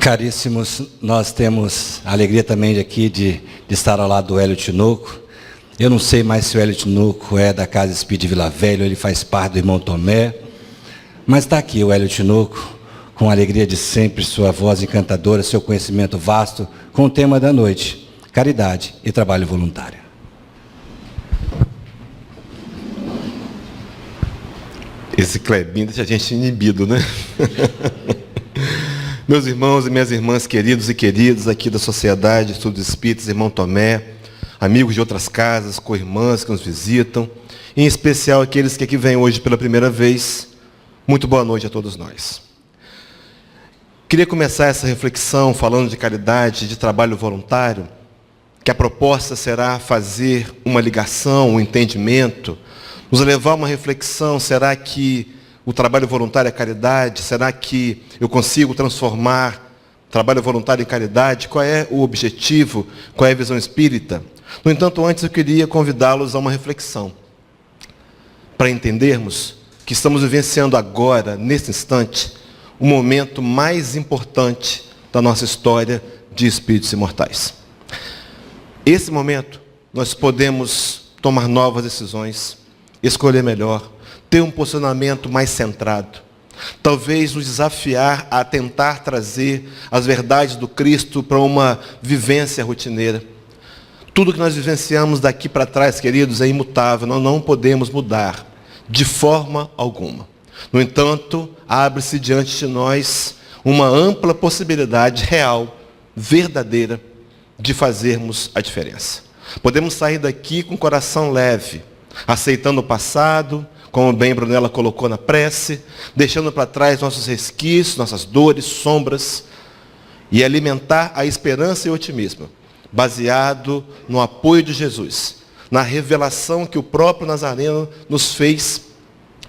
Caríssimos, nós temos a alegria também de estar ao lado do Hélio Tinoco. Eu não sei mais se o Hélio Tinoco é da Casa Espírita de Vila Velha, ele faz parte do irmão Tomé, mas está aqui o Hélio Tinoco, com a alegria de sempre, sua voz encantadora, seu conhecimento vasto, com o tema da noite, caridade e trabalho voluntário. Esse Clebinho deixa a gente inibido, né? Meus irmãos e minhas irmãs queridos e queridas aqui da Sociedade de Estudos Espíritas, irmão Tomé, amigos de outras casas, co-irmãs que nos visitam, em especial aqueles que aqui vêm hoje pela primeira vez, muito boa noite a todos nós. Queria começar essa reflexão falando de caridade, de trabalho voluntário, que a proposta será fazer uma ligação, um entendimento, nos levar a uma reflexão, será que o trabalho voluntário é caridade? Será que eu consigo transformar trabalho voluntário em caridade? Qual é o objetivo? Qual é a visão espírita? No entanto, antes eu queria convidá-los a uma reflexão, para entendermos que estamos vivenciando agora, nesse instante, o momento mais importante da nossa história de espíritos imortais. Esse momento, nós podemos tomar novas decisões, escolher melhor, ter um posicionamento mais centrado, talvez nos desafiar a tentar trazer as verdades do Cristo para uma vivência rotineira. Tudo que nós vivenciamos daqui para trás, queridos, é imutável, nós não podemos mudar de forma alguma. No entanto, abre-se diante de nós uma ampla possibilidade real, verdadeira, de fazermos a diferença. Podemos sair daqui com o coração leve, aceitando o passado, como bem Brunella colocou na prece, deixando para trás nossos resquícios, nossas dores, sombras, e alimentar a esperança e o otimismo, baseado no apoio de Jesus, na revelação que o próprio Nazareno nos fez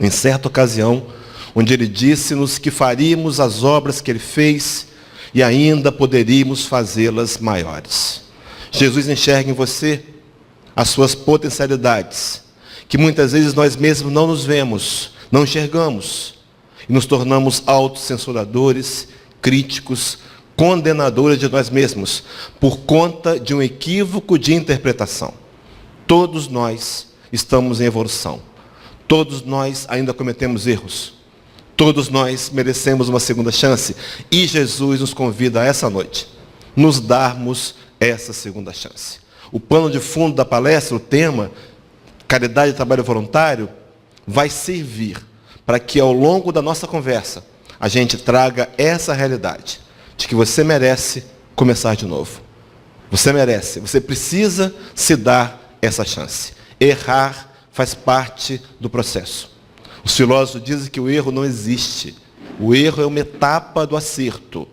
em certa ocasião, onde ele disse-nos que faríamos as obras que ele fez e ainda poderíamos fazê-las maiores. Jesus enxerga em você as suas potencialidades, que muitas vezes nós mesmos não nos vemos, não enxergamos, e nos tornamos autocensuradores, críticos, condenadores de nós mesmos, por conta de um equívoco de interpretação. Todos nós estamos em evolução. Todos nós ainda cometemos erros. Todos nós merecemos uma segunda chance. E Jesus nos convida a essa noite, nos darmos essa segunda chance. O pano de fundo da palestra, o tema, caridade e trabalho voluntário, vai servir para que ao longo da nossa conversa, a gente traga essa realidade, de que você merece começar de novo. Você merece, você precisa se dar essa chance. Errar faz parte do processo. Os filósofos dizem que o erro não existe. O erro é uma etapa do acerto.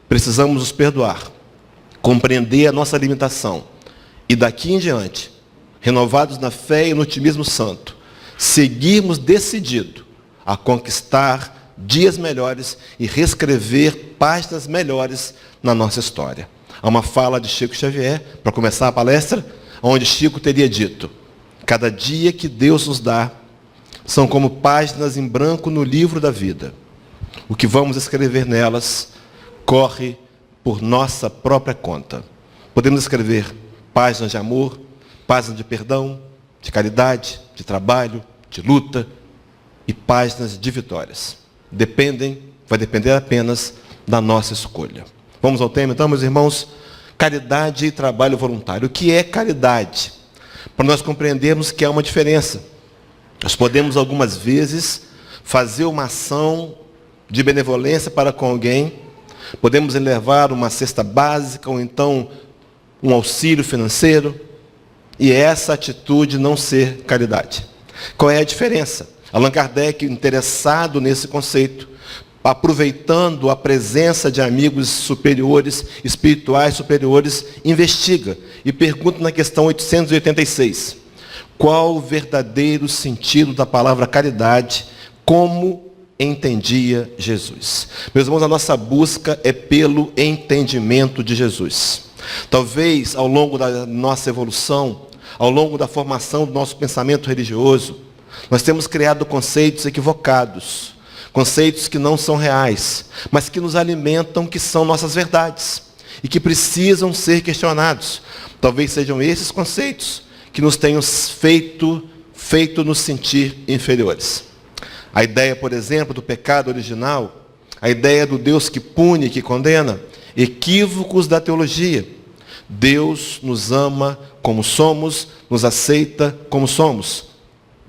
Precisamos nos perdoar, compreender a nossa limitação e daqui em diante, renovados na fé e no otimismo santo, seguirmos decidido a conquistar dias melhores e reescrever páginas melhores na nossa história. Há uma fala de Chico Xavier, para começar a palestra, onde Chico teria dito: cada dia que Deus nos dá são como páginas em branco no livro da vida. O que vamos escrever nelas corre por nossa própria conta. Podemos escrever páginas de amor, páginas de perdão, de caridade, de trabalho, de luta e páginas de vitórias. Vai depender apenas da nossa escolha. Vamos ao tema então, meus irmãos? Caridade e trabalho voluntário. O que é caridade? Para nós compreendermos que há uma diferença. Nós podemos algumas vezes fazer uma ação de benevolência para com alguém, podemos elevar uma cesta básica ou então um auxílio financeiro, e essa atitude não ser caridade. Qual é a diferença? Allan Kardec, interessado nesse conceito, aproveitando a presença de amigos superiores, espirituais superiores, investiga e pergunta na questão 886, qual o verdadeiro sentido da palavra caridade, como entendia Jesus? Meus irmãos, a nossa busca é pelo entendimento de Jesus. Talvez, ao longo da nossa evolução, ao longo da formação do nosso pensamento religioso, nós temos criado conceitos equivocados, conceitos que não são reais, mas que nos alimentam, que são nossas verdades e que precisam ser questionados. Talvez sejam esses conceitos que nos tenham feito nos sentir inferiores. A ideia, por exemplo, do pecado original, a ideia do Deus que pune, que condena, equívocos da teologia. Deus nos ama como somos, nos aceita como somos.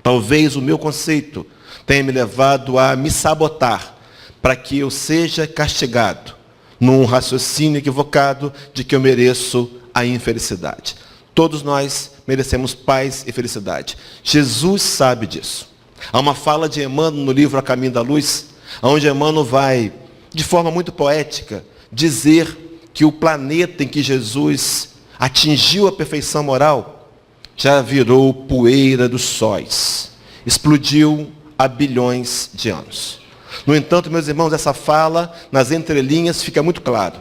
Talvez o meu conceito tenha me levado a me sabotar para que eu seja castigado num raciocínio equivocado de que eu mereço a infelicidade. Todos nós merecemos paz e felicidade. Jesus sabe disso. Há uma fala de Emmanuel no livro A Caminho da Luz, onde Emmanuel vai, de forma muito poética, dizer que o planeta em que Jesus atingiu a perfeição moral já virou poeira dos sóis. Explodiu há bilhões de anos. No entanto, meus irmãos, essa fala, nas entrelinhas, fica muito claro.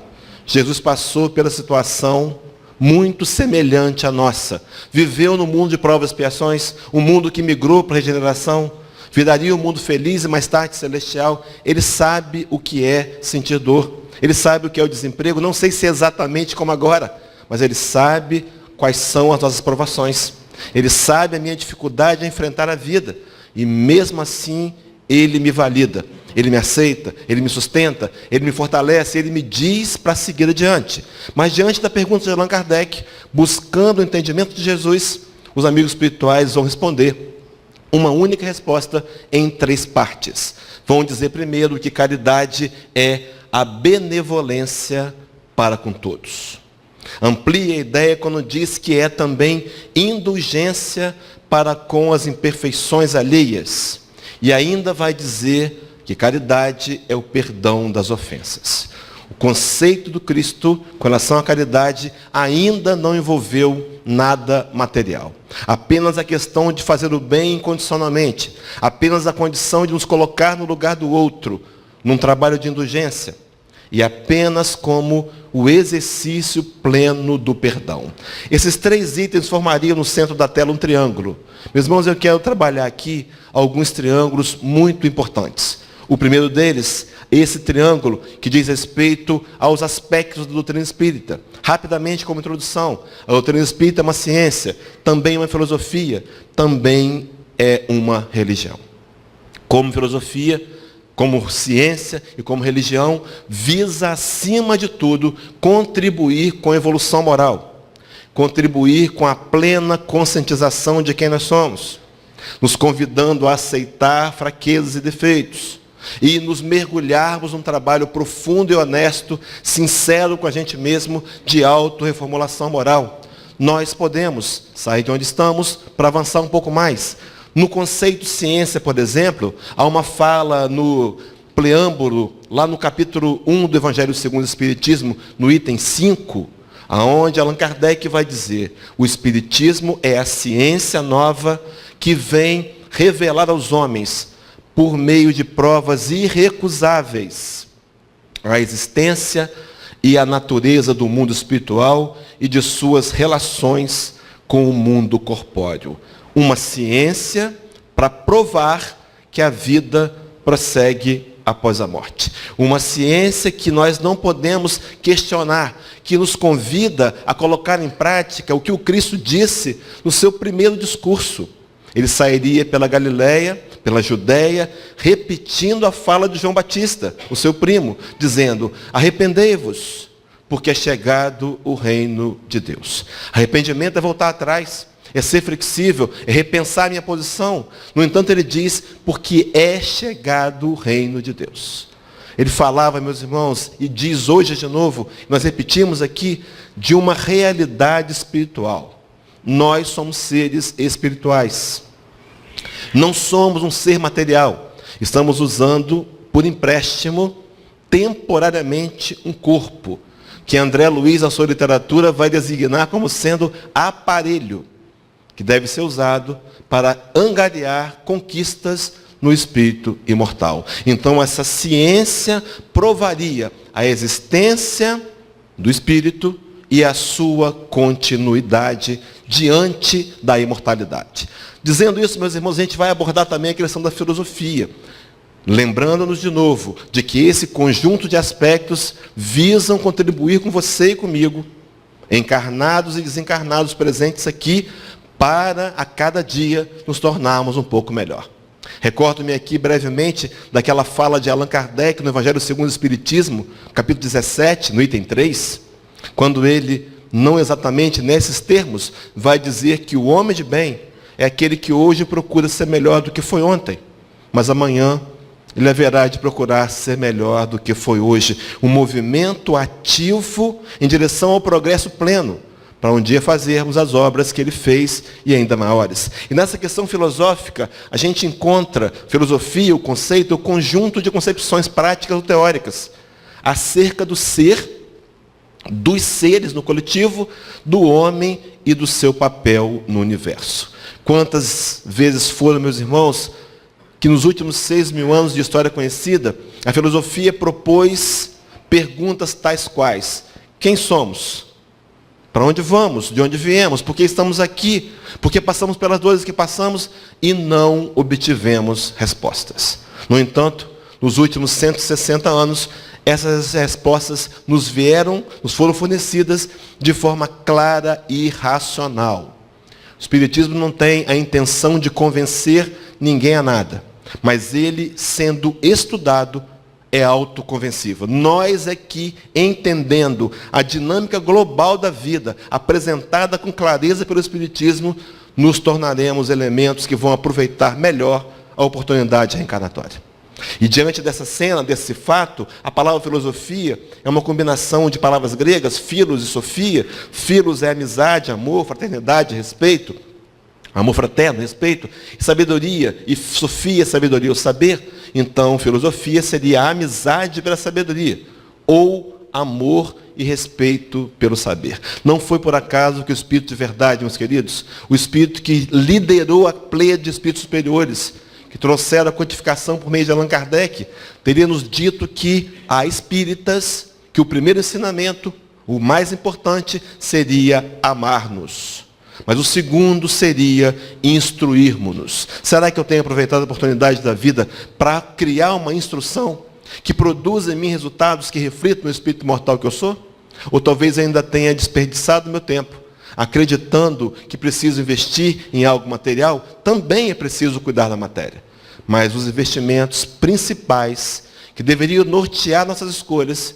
Jesus passou pela situação muito semelhante à nossa. Viveu no mundo de provas e expiações, um mundo que migrou para a regeneração, viraria um mundo feliz e mais tarde celestial. Ele sabe o que é sentir dor. Ele sabe o que é o desemprego. Não sei se é exatamente como agora, mas ele sabe quais são as nossas provações. Ele sabe a minha dificuldade em enfrentar a vida. E mesmo assim, ele me valida. Ele me aceita, ele me sustenta, ele me fortalece, ele me diz para seguir adiante. Mas diante da pergunta de Allan Kardec, buscando o entendimento de Jesus, os amigos espirituais vão responder uma única resposta em 3 partes. Vão dizer primeiro que caridade é a benevolência para com todos. Amplia a ideia quando diz que é também indulgência para com as imperfeições alheias. E ainda vai dizer que caridade é o perdão das ofensas. O conceito do Cristo com relação à caridade ainda não envolveu nada material. Apenas a questão de fazer o bem incondicionalmente. Apenas a condição de nos colocar no lugar do outro, num trabalho de indulgência. E apenas como o exercício pleno do perdão. Esses 3 itens formariam no centro da tela um triângulo. Meus irmãos, eu quero trabalhar aqui alguns triângulos muito importantes. O primeiro deles, esse triângulo que diz respeito aos aspectos da doutrina espírita. Rapidamente, como introdução, a doutrina espírita é uma ciência, também é uma filosofia, também é uma religião. Como filosofia, como ciência e como religião, visa, acima de tudo, contribuir com a evolução moral, contribuir com a plena conscientização de quem nós somos, nos convidando a aceitar fraquezas e defeitos, e nos mergulharmos num trabalho profundo e honesto, sincero com a gente mesmo, de autorreformulação moral. Nós podemos sair de onde estamos para avançar um pouco mais. No conceito ciência, por exemplo, há uma fala no preâmbulo, lá no capítulo 1 do Evangelho segundo o Espiritismo, no item 5, aonde Allan Kardec vai dizer: o Espiritismo é a ciência nova que vem revelar aos homens, por meio de provas irrecusáveis, a existência e a natureza do mundo espiritual e de suas relações com o mundo corpóreo. Uma ciência para provar que a vida prossegue após a morte. Uma ciência que nós não podemos questionar, que nos convida a colocar em prática o que o Cristo disse no seu primeiro discurso. Ele sairia pela Galileia, pela Judéia, repetindo a fala de João Batista, o seu primo, dizendo: arrependei-vos, porque é chegado o reino de Deus. Arrependimento é voltar atrás, é ser flexível, é repensar a minha posição. No entanto, ele diz: porque é chegado o reino de Deus. Ele falava, meus irmãos, e diz hoje de novo, nós repetimos aqui, de uma realidade espiritual. Nós somos seres espirituais. Não somos um ser material. Estamos usando, por empréstimo, temporariamente um corpo, que André Luiz, na sua literatura, vai designar como sendo aparelho, que deve ser usado para angariar conquistas no espírito imortal. Então, essa ciência provaria a existência do espírito e a sua continuidade diante da imortalidade. Dizendo isso, meus irmãos, a gente vai abordar também a questão da filosofia. lembrando-nos de novo de que esse conjunto de aspectos visam contribuir com você e comigo, encarnados e desencarnados presentes aqui, para a cada dia nos tornarmos um pouco melhor. Recordo-me aqui brevemente daquela fala de Allan Kardec no Evangelho segundo o Espiritismo, capítulo 17, no item 3, quando ele, não exatamente nesses termos, vai dizer que o homem de bem é aquele que hoje procura ser melhor do que foi ontem, mas amanhã ele haverá de procurar ser melhor do que foi hoje. Um movimento ativo em direção ao progresso pleno, para um dia fazermos as obras que ele fez e ainda maiores. E nessa questão filosófica, a gente encontra filosofia, o conceito, o conjunto de concepções práticas ou teóricas acerca do ser, dos seres no coletivo, do homem e do seu papel no universo. Quantas vezes foram, meus irmãos, que nos últimos 6.000 anos de história conhecida, a filosofia propôs perguntas tais quais: quem somos? Para onde vamos? De onde viemos? Por que estamos aqui? Por que passamos pelas dores que passamos? E não obtivemos respostas. No entanto, nos últimos 160 anos, essas respostas nos foram fornecidas de forma clara e racional. O Espiritismo não tem a intenção de convencer ninguém a nada, mas ele, sendo estudado, é autoconvencível. Nós aqui, entendendo a dinâmica global da vida, apresentada com clareza pelo Espiritismo, nos tornaremos elementos que vão aproveitar melhor a oportunidade reencarnatória. E diante dessa cena, desse fato, a palavra filosofia é uma combinação de palavras gregas, philos e sofia. Philos é amizade, amor, fraternidade, respeito. Amor fraterno, respeito, sabedoria, e sofia, sabedoria, o saber. Então, filosofia seria a amizade pela sabedoria, ou amor e respeito pelo saber. Não foi por acaso que o Espírito de verdade, meus queridos, o Espírito que liderou a pleia de espíritos superiores, que trouxeram a codificação por meio de Allan Kardec, teria nos dito que há espíritas, que o primeiro ensinamento, o mais importante, seria amar-nos. Mas o segundo seria instruirmos-nos. Será que eu tenho aproveitado a oportunidade da vida para criar uma instrução que produza em mim resultados que reflitam no espírito mortal que eu sou? Ou talvez ainda tenha desperdiçado meu tempo, acreditando que preciso investir em algo material? Também é preciso cuidar da matéria. Mas os investimentos principais que deveriam nortear nossas escolhas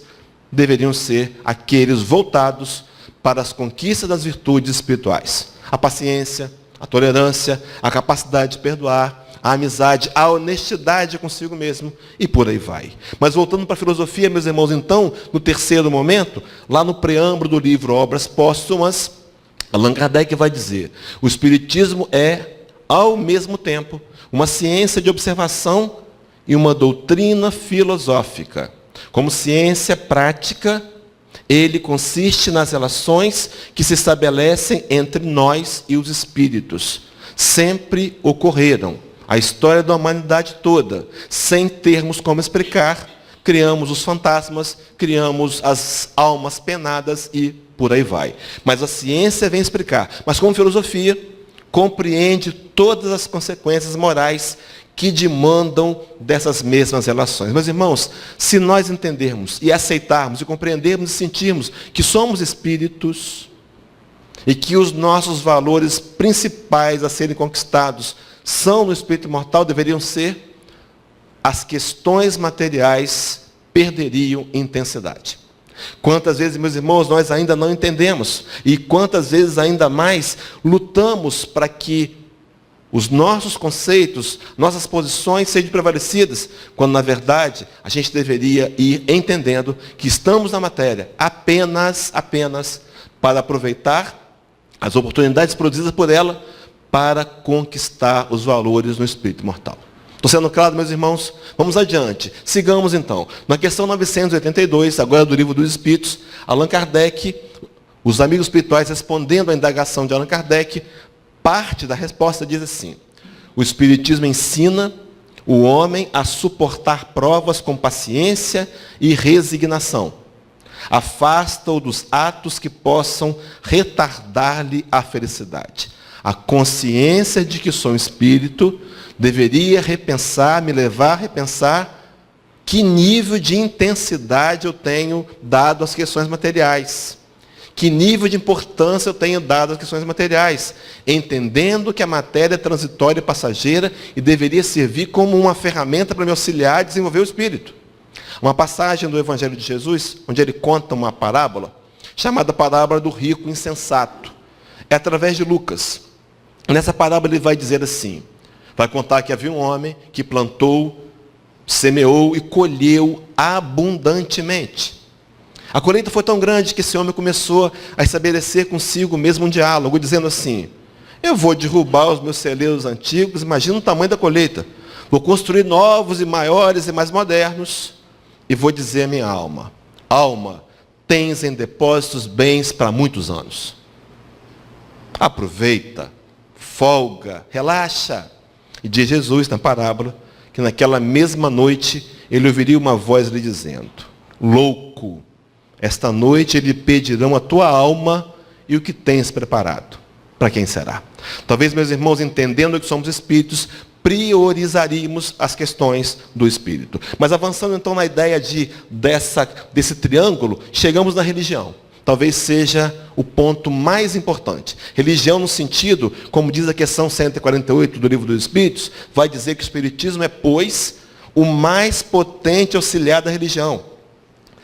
deveriam ser aqueles voltados para as conquistas das virtudes espirituais. A paciência, a tolerância, a capacidade de perdoar, a amizade, a honestidade consigo mesmo e por aí vai. Mas voltando para a filosofia, meus irmãos, então, no terceiro momento, lá no preâmbulo do livro Obras Póstumas, Allan Kardec vai dizer: o Espiritismo é, ao mesmo tempo, uma ciência de observação e uma doutrina filosófica. Como ciência prática, ele consiste nas relações que se estabelecem entre nós e os espíritos. Sempre ocorreram. A história da humanidade toda, sem termos como explicar, criamos os fantasmas, criamos as almas penadas e por aí vai. Mas a ciência vem explicar. Mas como filosofia, compreende todas as consequências morais que demandam dessas mesmas relações. Meus irmãos, se nós entendermos e aceitarmos e compreendermos e sentirmos que somos espíritos e que os nossos valores principais a serem conquistados são no espírito mortal, deveriam ser, as questões materiais perderiam intensidade. Quantas vezes, meus irmãos, nós ainda não entendemos e quantas vezes ainda mais lutamos para que os nossos conceitos, nossas posições sejam prevalecidas, quando na verdade a gente deveria ir entendendo que estamos na matéria apenas para aproveitar as oportunidades produzidas por ela para conquistar os valores no espírito mortal. Estou sendo claro, meus irmãos? Vamos adiante. Sigamos então. Na questão 982, agora do Livro dos Espíritos, Allan Kardec, os amigos espirituais respondendo à indagação de Allan Kardec, parte da resposta diz assim: o Espiritismo ensina o homem a suportar provas com paciência e resignação. Afasta-o dos atos que possam retardar-lhe a felicidade. A consciência de que sou um espírito deveria me levar a repensar que nível de intensidade eu tenho dado às questões materiais. Que nível de importância eu tenho dado às questões materiais. Entendendo que a matéria é transitória e passageira e deveria servir como uma ferramenta para me auxiliar a desenvolver o espírito. Uma passagem do Evangelho de Jesus, onde ele conta uma parábola, chamada parábola do rico insensato. É através de Lucas. Nessa parábola ele vai dizer assim, vai contar que havia um homem que plantou, semeou e colheu abundantemente. A colheita foi tão grande que esse homem começou a estabelecer consigo mesmo um diálogo, dizendo assim, eu vou derrubar os meus celeiros antigos, imagina o tamanho da colheita, vou construir novos e maiores e mais modernos, e vou dizer à minha alma, alma, tens em depósitos bens para muitos anos. Aproveita, folga, relaxa. E diz Jesus na parábola, que naquela mesma noite ele ouviria uma voz lhe dizendo, louco, esta noite lhe pedirão a tua alma e o que tens preparado. Para quem será? Talvez, meus irmãos, entendendo que somos espíritos, priorizaríamos as questões do espírito. Mas avançando então na ideia desse triângulo, chegamos na religião. Talvez seja o ponto mais importante. Religião no sentido, como diz a questão 148 do Livro dos Espíritos, vai dizer que o espiritismo é, pois, o mais potente auxiliar da religião.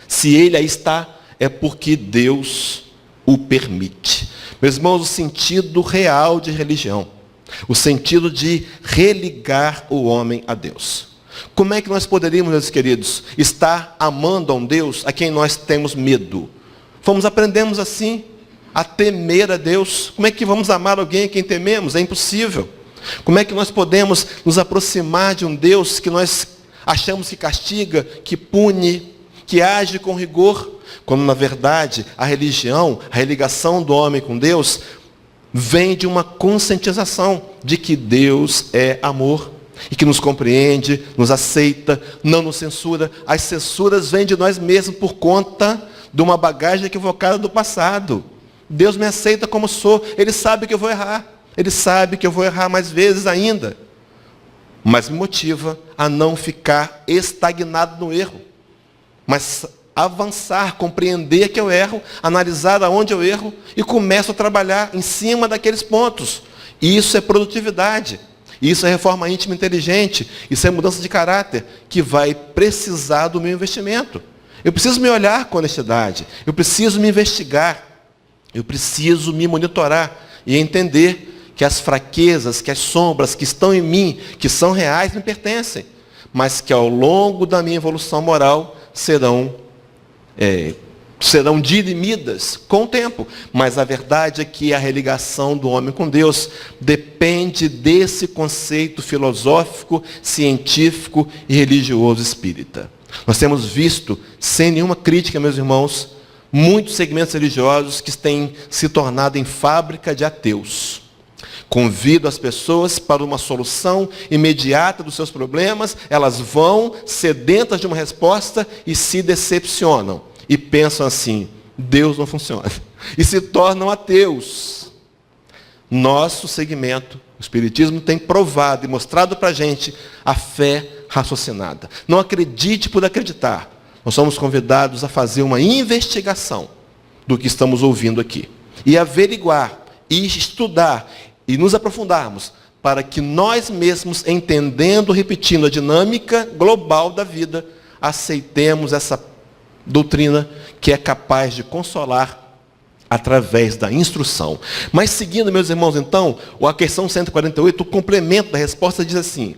Se ele aí está, é porque Deus o permite. Meus irmãos, o sentido real de religião, o sentido de religar o homem a Deus. Como é que nós poderíamos, meus queridos, estar amando a um Deus a quem nós temos medo? Aprendemos assim a temer a Deus. Como é que vamos amar alguém a quem tememos? É impossível. Como é que nós podemos nos aproximar de um Deus que nós achamos que castiga, que pune, que age com rigor, quando na verdade a religião, a religação do homem com Deus, vem de uma conscientização de que Deus é amor e que nos compreende, nos aceita, não nos censura. As censuras vêm de nós mesmos por conta de uma bagagem equivocada do passado. Deus me aceita como sou, Ele sabe que eu vou errar, Ele sabe que eu vou errar mais vezes ainda, mas me motiva a não ficar estagnado no erro, mas avançar, compreender que eu erro, analisar aonde eu erro e começo a trabalhar em cima daqueles pontos. Isso é produtividade, isso é reforma íntima inteligente, isso é mudança de caráter que vai precisar do meu investimento. Eu preciso me olhar com honestidade, eu preciso me investigar, eu preciso me monitorar e entender que as fraquezas, que as sombras que estão em mim, que são reais, me pertencem, mas que ao longo da minha evolução moral serão dirimidas com o tempo. Mas a verdade é que a religação do homem com Deus depende desse conceito filosófico, científico e religioso espírita. Nós temos visto, sem nenhuma crítica, meus irmãos, muitos segmentos religiosos que têm se tornado em fábrica de ateus. Convido as pessoas para uma solução imediata dos seus problemas, elas vão sedentas de uma resposta e se decepcionam. E pensam assim, Deus não funciona. E se tornam ateus. Nosso segmento, o Espiritismo, tem provado e mostrado para a gente a fé raciocinada. Não acredite por acreditar. Nós somos convidados a fazer uma investigação do que estamos ouvindo aqui. E averiguar, e estudar, e nos aprofundarmos, para que nós mesmos, entendendo, repetindo a dinâmica global da vida, aceitemos essa doutrina que é capaz de consolar através da instrução. Mas seguindo, meus irmãos, então, a questão 148, o complemento da resposta diz assim,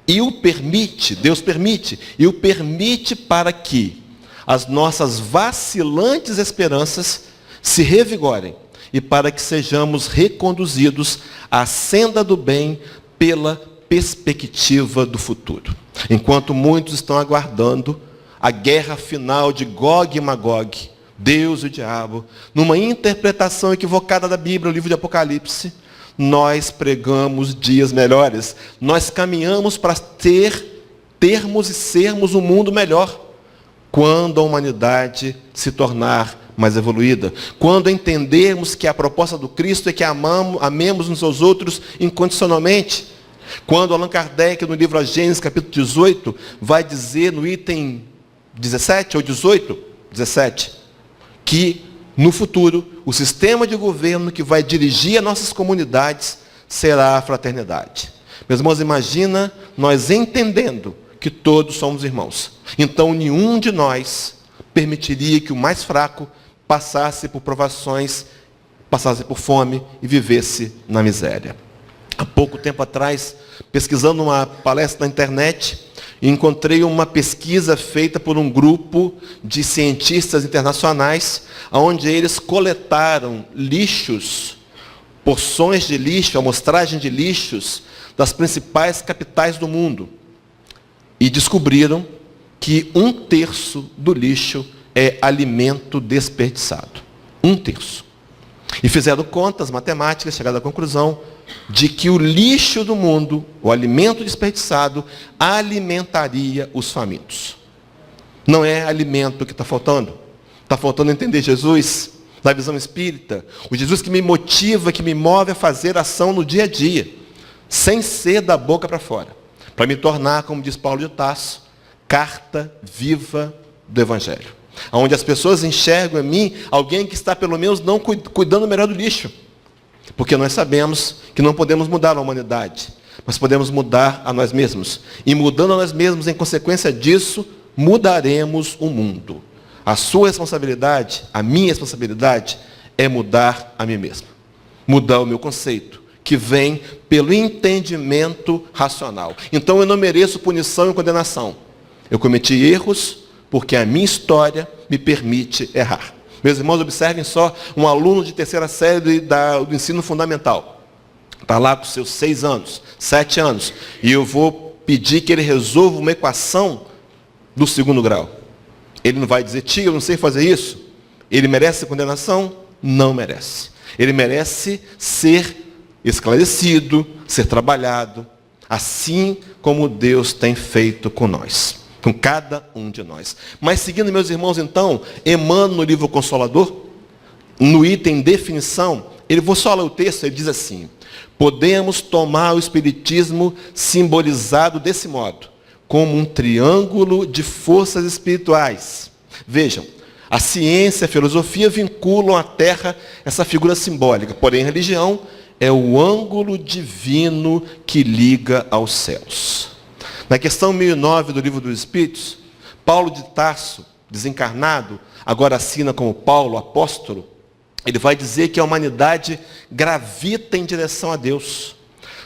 e o permite, Deus permite, e o permite para que as nossas vacilantes esperanças se revigorem e para que sejamos reconduzidos à senda do bem pela perspectiva do futuro. Enquanto muitos estão aguardando a guerra final de Gog e Magog, Deus e o diabo, numa interpretação equivocada da Bíblia, o livro de Apocalipse, nós pregamos dias melhores. Nós caminhamos para termos e sermos um mundo melhor, quando a humanidade se tornar mais evoluída. Quando entendermos que a proposta do Cristo é que amemos uns aos outros incondicionalmente. Quando Allan Kardec, no livro A Gênesis, capítulo 18, vai dizer no item 17 ou 18, 17, que no futuro o sistema de governo que vai dirigir as nossas comunidades será a fraternidade. Meus irmãos, imagina nós entendendo que todos somos irmãos. Então, nenhum de nós permitiria que o mais fraco passasse por provações, passasse por fome e vivesse na miséria. Há pouco tempo atrás, pesquisando uma palestra na internet, encontrei uma pesquisa feita por um grupo de cientistas internacionais, onde eles coletaram lixos, porções de lixo, amostragem de lixos das principais capitais do mundo. E descobriram que 1/3 do lixo é alimento desperdiçado. 1/3. E fizeram contas matemáticas, chegaram à conclusão de que o lixo do mundo, o alimento desperdiçado, alimentaria os famintos. Não é alimento que está faltando. Está faltando entender Jesus, da visão espírita. O Jesus que me motiva, que me move a fazer ação no dia a dia, sem ser da boca para fora. Para me tornar, como diz Paulo de Tarso, carta viva do Evangelho. Onde as pessoas enxergam em mim alguém que está pelo menos não cuidando melhor do lixo. Porque nós sabemos que não podemos mudar a humanidade, mas podemos mudar a nós mesmos. E mudando a nós mesmos, em consequência disso, mudaremos o mundo. A sua responsabilidade, a minha responsabilidade, é mudar a mim mesmo. Mudar o meu conceito, que vem pelo entendimento racional. Então eu não mereço punição e condenação. Eu cometi erros porque a minha história me permite errar. Meus irmãos, observem só um aluno de 3ª série do ensino fundamental. Está lá com seus 6 anos, 7 anos, e eu vou pedir que ele resolva uma equação do 2º grau. Ele não vai dizer, tio, eu não sei fazer isso. Ele merece condenação? Não merece. Ele merece ser esclarecido, ser trabalhado, assim como Deus tem feito com nós. Com cada um de nós. Mas seguindo, meus irmãos, então, Emmanuel, no livro Consolador, no item definição, vou só ler o texto, ele diz assim: podemos tomar o Espiritismo simbolizado desse modo, como um triângulo de forças espirituais. Vejam, a ciência e a filosofia vinculam à Terra essa figura simbólica, porém a religião é o ângulo divino que liga aos céus. Na questão 1009 do Livro dos Espíritos, Paulo de Tarso, desencarnado, agora assina como Paulo, apóstolo, ele vai dizer que a humanidade gravita em direção a Deus.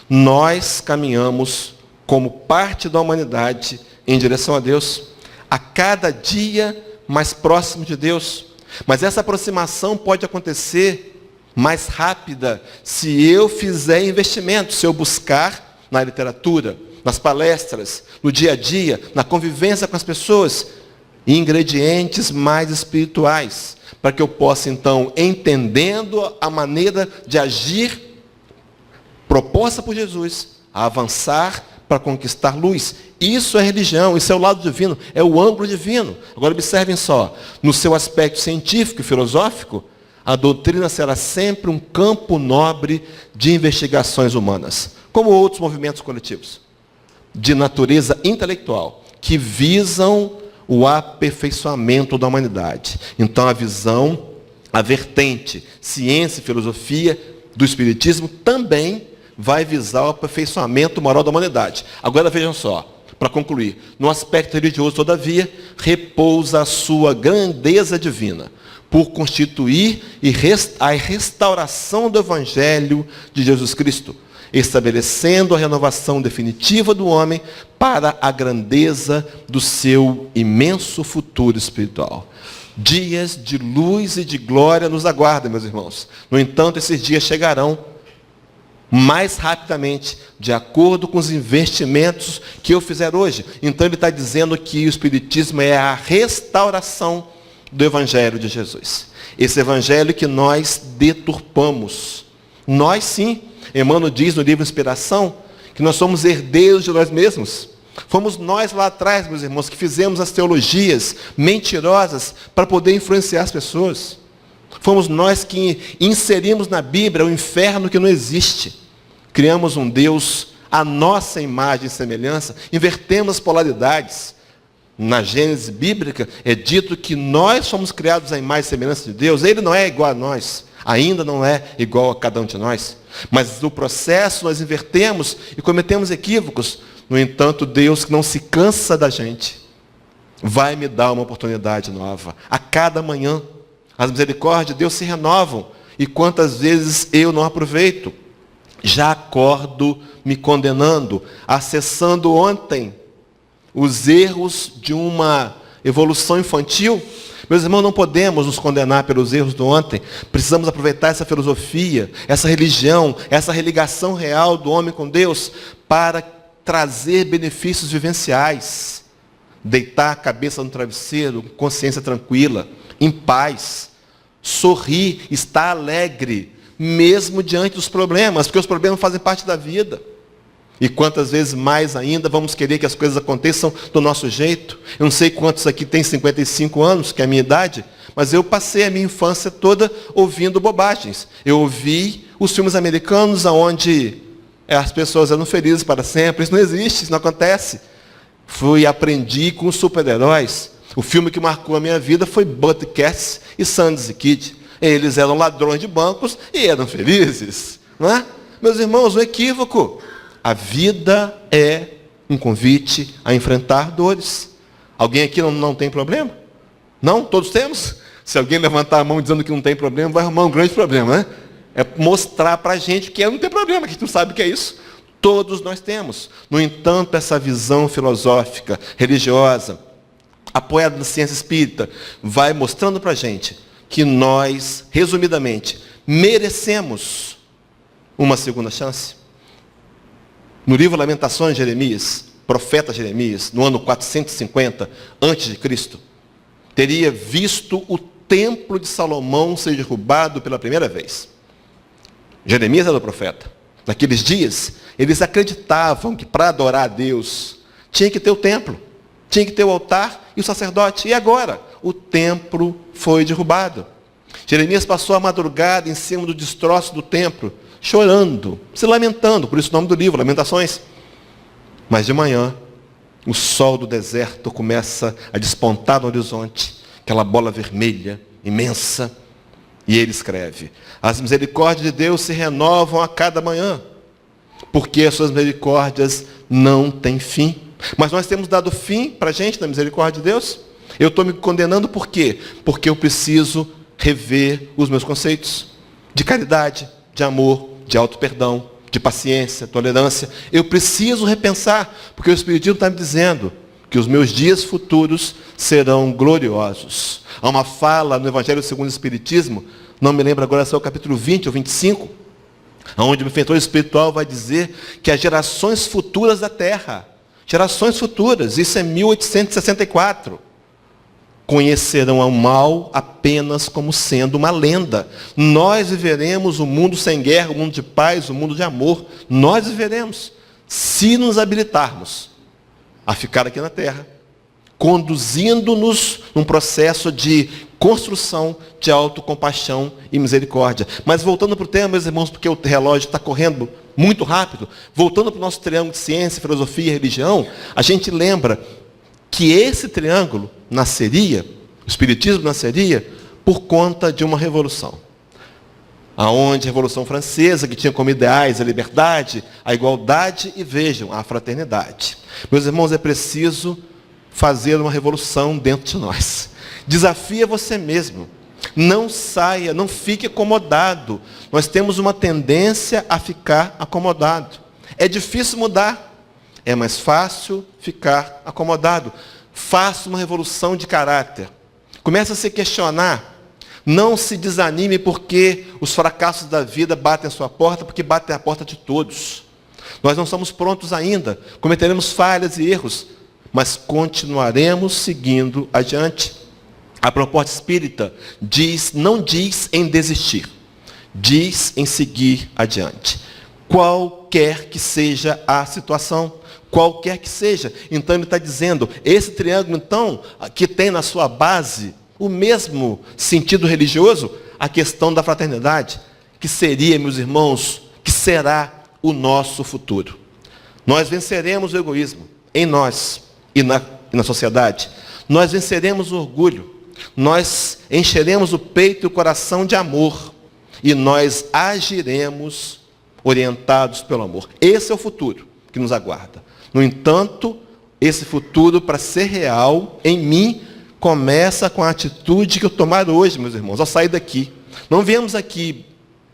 Nós caminhamos como parte da humanidade em direção a Deus, a cada dia mais próximo de Deus. Mas essa aproximação pode acontecer mais rápida se eu fizer investimento, se eu buscar na literatura, nas palestras, no dia a dia, na convivência com as pessoas, ingredientes mais espirituais, para que eu possa, então, entendendo a maneira de agir proposta por Jesus, a avançar para conquistar luz. Isso é religião, isso é o lado divino, é o ângulo divino. Agora observem só, no seu aspecto científico e filosófico, a doutrina será sempre um campo nobre de investigações humanas, como outros movimentos coletivos de natureza intelectual, que visam o aperfeiçoamento da humanidade. Então a visão, a vertente, ciência e filosofia do Espiritismo também vai visar o aperfeiçoamento moral da humanidade. Agora vejam só, para concluir, no aspecto religioso, todavia, repousa a sua grandeza divina, por constituir a restauração do Evangelho de Jesus Cristo, estabelecendo a renovação definitiva do homem para a grandeza do seu imenso futuro espiritual. Dias de luz e de glória nos aguardam, meus irmãos. No entanto, esses dias chegarão mais rapidamente, de acordo com os investimentos que eu fizer hoje. Então ele está dizendo que o Espiritismo é a restauração do Evangelho de Jesus. Esse Evangelho que nós deturpamos. Nós sim. Emmanuel diz no livro Inspiração que nós somos herdeiros de nós mesmos. Fomos nós lá atrás, meus irmãos, que fizemos as teologias mentirosas para poder influenciar as pessoas. Fomos nós que inserimos na Bíblia o inferno que não existe. Criamos um Deus à nossa imagem e semelhança, invertemos as polaridades. Na Gênesis bíblica é dito que nós somos criados à imagem e semelhança de Deus. Ele não é igual a nós, ainda não é igual a cada um de nós. Mas no processo nós invertemos e cometemos equívocos. No entanto, Deus, que não se cansa da gente, vai me dar uma oportunidade nova. A cada manhã, as misericórdias de Deus se renovam. E quantas vezes eu não aproveito? Já acordo me condenando, acessando ontem os erros de uma evolução infantil. Meus irmãos, não podemos nos condenar pelos erros do ontem. Precisamos aproveitar essa filosofia, essa religião, essa religação real do homem com Deus para trazer benefícios vivenciais. Deitar a cabeça no travesseiro, com consciência tranquila, em paz. Sorrir, estar alegre, mesmo diante dos problemas, porque os problemas fazem parte da vida. E quantas vezes mais ainda vamos querer que as coisas aconteçam do nosso jeito. Eu não sei quantos aqui têm 55 anos, que é a minha idade, mas eu passei a minha infância toda ouvindo bobagens. Eu ouvi os filmes americanos onde as pessoas eram felizes para sempre. Isso não existe, isso não acontece. Aprendi com os super-heróis. O filme que marcou a minha vida foi Buttercats e Sandy Kid. Eles eram ladrões de bancos e eram felizes. Não é? Meus irmãos, um equívoco. A vida é um convite a enfrentar dores. Alguém aqui não tem problema? Não? Todos temos? Se alguém levantar a mão dizendo que não tem problema, vai arrumar um grande problema, né? É mostrar para a gente que não tem problema, que a gente não sabe o que é isso. Todos nós temos. No entanto, essa visão filosófica, religiosa, apoiada na ciência espírita, vai mostrando para a gente que nós, resumidamente, merecemos uma segunda chance. No livro Lamentações de Jeremias, profeta Jeremias, no ano 450 a.C., teria visto o templo de Salomão ser derrubado pela primeira vez. Jeremias era o profeta. Naqueles dias, eles acreditavam que para adorar a Deus, tinha que ter o templo, tinha que ter o altar e o sacerdote. E agora? O templo foi derrubado. Jeremias passou a madrugada em cima do destroço do templo, chorando, se lamentando, por isso o nome do livro, Lamentações. Mas de manhã, o sol do deserto começa a despontar no horizonte, aquela bola vermelha, imensa, e ele escreve: as misericórdias de Deus se renovam a cada manhã, porque as suas misericórdias não têm fim. Mas nós temos dado fim para a gente na misericórdia de Deus? Eu estou me condenando por quê? Porque eu preciso rever os meus conceitos de caridade, de amor, de auto-perdão, de paciência, tolerância. Eu preciso repensar, porque o Espiritismo está me dizendo que os meus dias futuros serão gloriosos. Há uma fala no Evangelho segundo o Espiritismo, não me lembro agora se é o capítulo 20 ou 25, onde o benfeitor espiritual vai dizer que as gerações futuras da Terra, gerações futuras, isso é 1864, conhecerão o mal apenas como sendo uma lenda. Nós viveremos um mundo sem guerra, um mundo de paz, um mundo de amor. Nós viveremos, se nos habilitarmos a ficar aqui na Terra, conduzindo-nos num processo de construção de autocompaixão e misericórdia. Mas voltando para o tema, meus irmãos, porque o relógio está correndo muito rápido, voltando para o nosso triângulo de ciência, filosofia e religião, a gente lembra que esse triângulo nasceria, o Espiritismo nasceria, por conta de uma revolução. Aonde a Revolução Francesa, que tinha como ideais a liberdade, a igualdade e, vejam, a fraternidade. Meus irmãos, é preciso fazer uma revolução dentro de nós. Desafia você mesmo. Não saia, não fique acomodado. Nós temos uma tendência a ficar acomodado. É difícil mudar. É mais fácil ficar acomodado. Faça uma revolução de caráter. Comece a se questionar. Não se desanime porque os fracassos da vida batem a sua porta, porque batem a porta de todos. Nós não somos prontos ainda. Cometeremos falhas e erros, mas continuaremos seguindo adiante. A proposta espírita não diz em desistir, diz em seguir adiante. Qualquer que seja a situação, qualquer que seja. Então ele está dizendo, esse triângulo, então, que tem na sua base o mesmo sentido religioso, a questão da fraternidade, que seria, meus irmãos, que será o nosso futuro. Nós venceremos o egoísmo em nós e na sociedade. Nós venceremos o orgulho. Nós encheremos o peito e o coração de amor. E nós agiremos orientados pelo amor. Esse é o futuro que nos aguarda. No entanto, esse futuro, para ser real, em mim, começa com a atitude que eu tomar hoje, meus irmãos, ao sair daqui. Não viemos aqui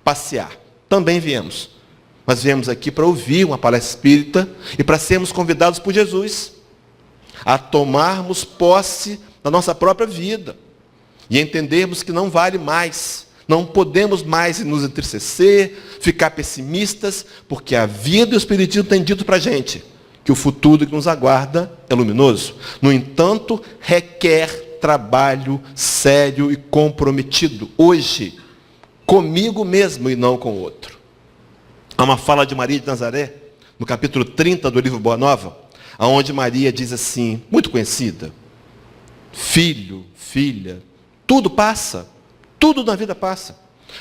passear, também viemos. Mas viemos aqui para ouvir uma palestra espírita e para sermos convidados por Jesus a tomarmos posse da nossa própria vida e entendermos que não vale mais, não podemos mais nos entristecer, ficar pessimistas, porque a vida e o Espiritismo têm dito para a gente que o futuro que nos aguarda é luminoso. No entanto, requer trabalho sério e comprometido, hoje, comigo mesmo e não com o outro. Há uma fala de Maria de Nazaré, no capítulo 30 do livro Boa Nova, onde Maria diz assim, muito conhecida, filho, filha, tudo passa, tudo na vida passa.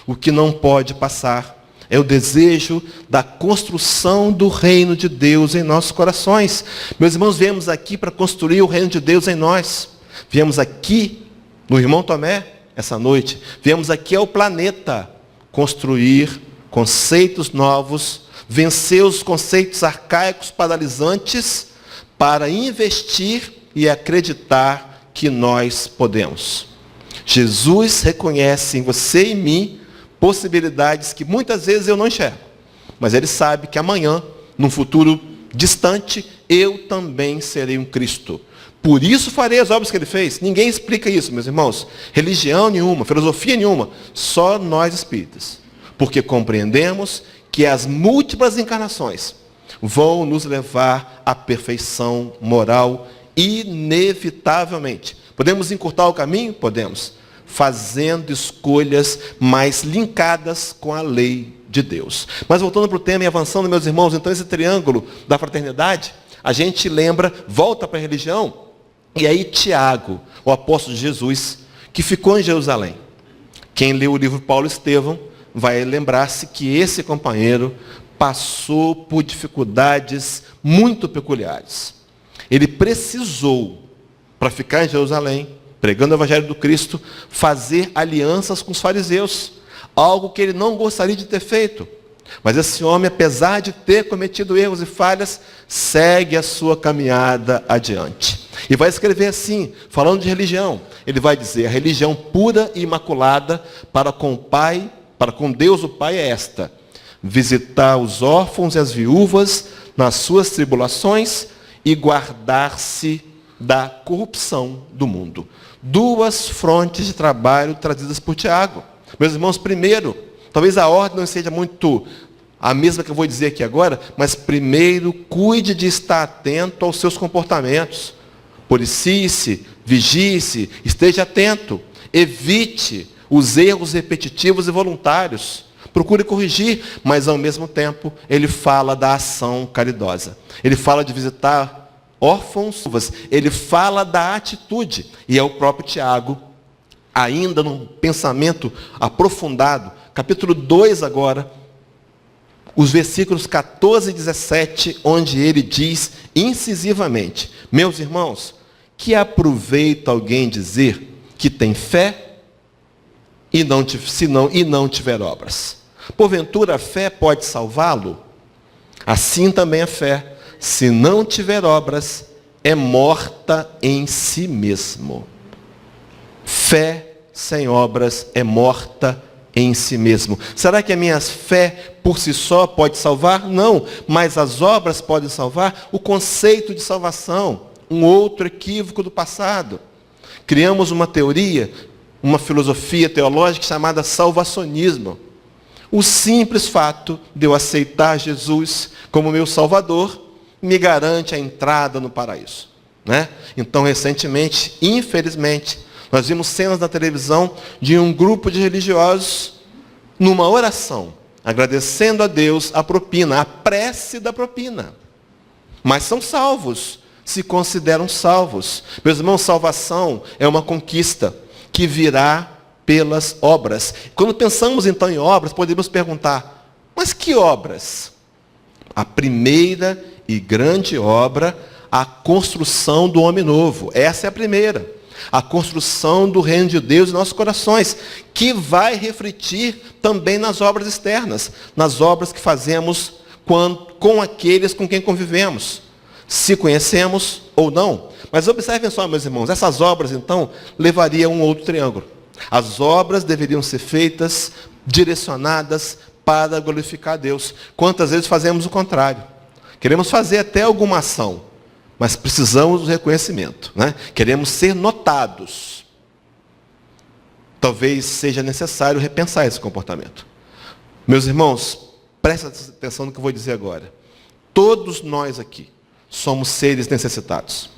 O que não pode passar é o desejo da construção do reino de Deus em nossos corações. Meus irmãos, viemos aqui para construir o reino de Deus em nós. Viemos aqui, no Irmão Tomé, essa noite, viemos aqui ao planeta construir conceitos novos, vencer os conceitos arcaicos paralisantes, para investir e acreditar que nós podemos. Jesus reconhece em você e em mim possibilidades que muitas vezes eu não enxergo. Mas Ele sabe que amanhã, num futuro distante, eu também serei um Cristo. Por isso farei as obras que Ele fez. Ninguém explica isso, meus irmãos. Religião nenhuma, filosofia nenhuma. Só nós espíritas. Porque compreendemos que as múltiplas encarnações vão nos levar à perfeição moral inevitavelmente. Podemos encurtar o caminho? Podemos. Fazendo escolhas mais linkadas com a lei de Deus. Mas voltando para o tema e avançando, meus irmãos, então esse triângulo da fraternidade, a gente lembra, volta para a religião, e aí Tiago, o apóstolo de Jesus, que ficou em Jerusalém. Quem leu o livro Paulo e Estevão, vai lembrar-se que esse companheiro passou por dificuldades muito peculiares. Ele precisou, para ficar em Jerusalém, pregando o Evangelho do Cristo, fazer alianças com os fariseus, algo que ele não gostaria de ter feito. Mas esse homem, apesar de ter cometido erros e falhas, segue a sua caminhada adiante. E vai escrever assim, falando de religião, ele vai dizer, a religião pura e imaculada para com o Pai, para com Deus o Pai é esta: visitar os órfãos e as viúvas nas suas tribulações e guardar-se da corrupção do mundo. Duas frontes de trabalho trazidas por Tiago. Meus irmãos, primeiro, talvez a ordem não seja muito a mesma que eu vou dizer aqui agora, mas primeiro cuide de estar atento aos seus comportamentos. Policie-se, vigie-se, esteja atento, evite os erros repetitivos e voluntários. Procure corrigir, mas ao mesmo tempo ele fala da ação caridosa. Ele fala de visitar órfãos, ele fala da atitude. E é o próprio Tiago, ainda num pensamento aprofundado, capítulo 2 agora, os versículos 14 e 17, onde ele diz incisivamente, meus irmãos, que aproveita alguém dizer que tem fé e não tiver obras? Porventura a fé pode salvá-lo? Assim também a fé, se não tiver obras, é morta em si mesmo. Fé sem obras é morta em si mesmo. Será que a minha fé por si só pode salvar? Não, mas as obras podem salvar. O conceito de salvação, um outro equívoco do passado. Criamos uma teoria, uma filosofia teológica chamada salvacionismo. O simples fato de eu aceitar Jesus como meu Salvador me garante a entrada no paraíso, né? Então, recentemente, infelizmente, nós vimos cenas na televisão de um grupo de religiosos numa oração, agradecendo a Deus a propina, a prece da propina. mas são salvos, se consideram salvos. Meus irmãos, salvação é uma conquista que virá pelas obras. Quando pensamos então em obras, podemos perguntar, mas que obras? A primeira e grande obra, a construção do homem novo. Essa é a primeira. A construção do reino de Deus em nossos corações, que vai refletir também nas obras externas, nas obras que fazemos com aqueles com quem convivemos, se conhecemos ou não. Mas observem só, meus irmãos, essas obras então levariam um outro triângulo. As obras deveriam ser feitas, direcionadas para glorificar a Deus. Quantas vezes fazemos o contrário? Queremos fazer até alguma ação, mas precisamos do reconhecimento, né? Queremos ser notados. Talvez seja necessário repensar esse comportamento. Meus irmãos, prestem atenção no que eu vou dizer agora. Todos nós aqui somos seres necessitados.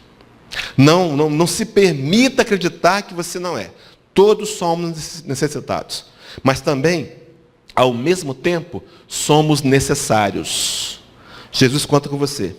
Não se permita acreditar que você não é. Todos somos necessitados. Mas também, ao mesmo tempo, somos necessários. Jesus conta com você.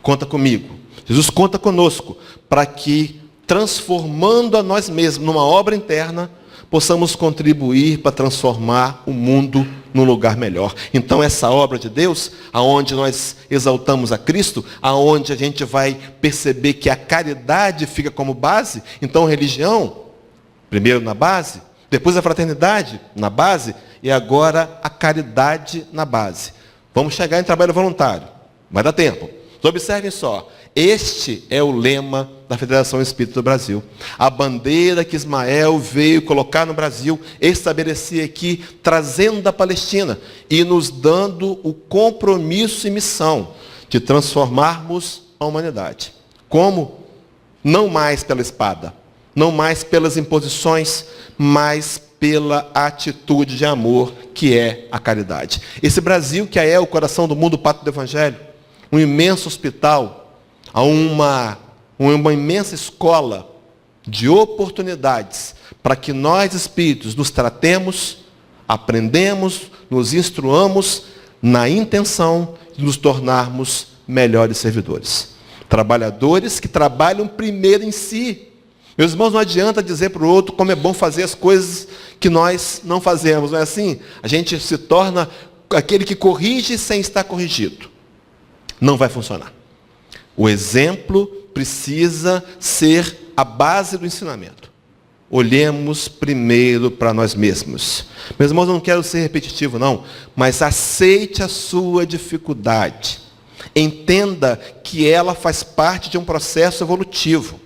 Conta comigo. Jesus conta conosco para que, transformando a nós mesmos numa obra interna, possamos contribuir para transformar o mundo num lugar melhor. Então, essa obra de Deus, aonde nós exaltamos a Cristo, aonde a gente vai perceber que a caridade fica como base, então religião, primeiro na base, depois a fraternidade na base, e agora a caridade na base. Vamos chegar em trabalho voluntário, vai dar tempo. Observem só, este é o lema da Federação Espírita do Brasil. A bandeira que Ismael veio colocar no Brasil, estabelecer aqui, trazendo da Palestina e nos dando o compromisso e missão de transformarmos a humanidade. Como? Não mais pela espada, não mais pelas imposições, mas pela atitude de amor que é a caridade. Esse Brasil que é o coração do mundo, o pátrio do Evangelho, um imenso hospital, uma imensa escola de oportunidades para que nós, espíritos, nos tratemos, aprendemos, nos instruamos na intenção de nos tornarmos melhores servidores. Trabalhadores que trabalham primeiro em si. Meus irmãos, não adianta dizer para o outro como é bom fazer as coisas que nós não fazemos, não é assim? A gente se torna aquele que corrige sem estar corrigido. Não vai funcionar. O exemplo precisa ser a base do ensinamento. Olhemos primeiro para nós mesmos. Meus irmãos, não quero ser repetitivo, não, mas aceite a sua dificuldade. Entenda que ela faz parte de um processo evolutivo.